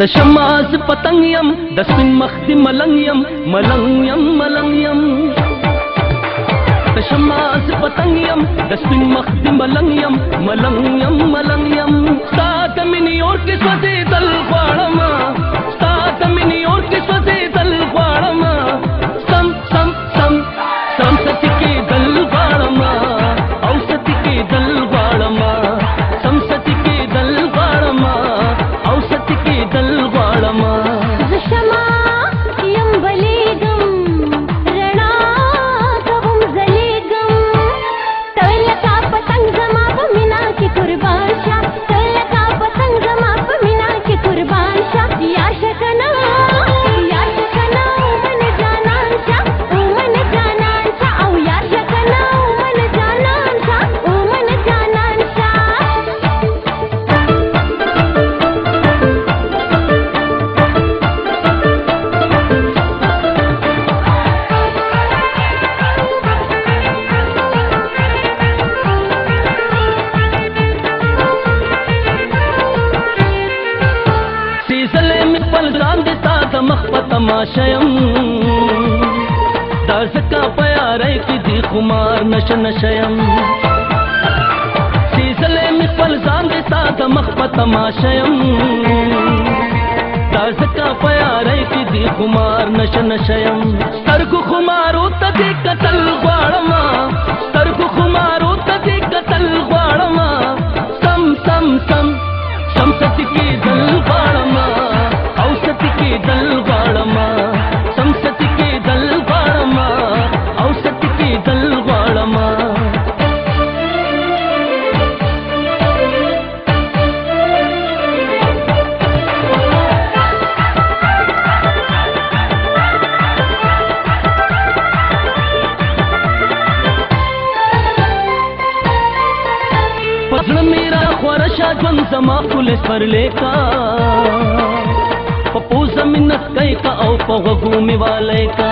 تشماز پتنګ يم د سپین مخ دی ملنګ يم ملنګ يم ملنګ يم تشماز پتنګ يم د سپین مخ دی ملنګ يم ملنګ يم ملنګ يم سات مني اور کې سوځي دل غواړم سات مني اور کې سوځي دل غواړم سم سم سم سم ستې کې دل غواړم او ستې کې دل غواړم سم ستې کې دل غواړم او ستې کې دل غواړم زشما یم بلیګم رڼا کوم زلیګم تلکا پتنګ زما په مینا کې قربان شه تلکا پتنګ زما په مینا کې قربان شه یا شکنا من جانان شه او من جانان شه او یا شکنا من جانان شه او من جانان شه مخ په تماشایم دا زکا پیارای کی دی خمار نش نشیم سیزلې می خپل ځان دې سات مخ په تماشایم دا زکا پیارای کی دی خمار نش نشیم سترګو خمارو ته دې قتل غواړم سترګو خمارو ته دې قتل غواړم سم سم سم سم ست کی دل غواړم او ست کی دل غواړم سم ست کی دل غواړم او ست کی دل غواړم پزړه میرا خورشا ژوند زما پولیس پر لیکا پپو زمینت کئی کا او پا غگو می والی کا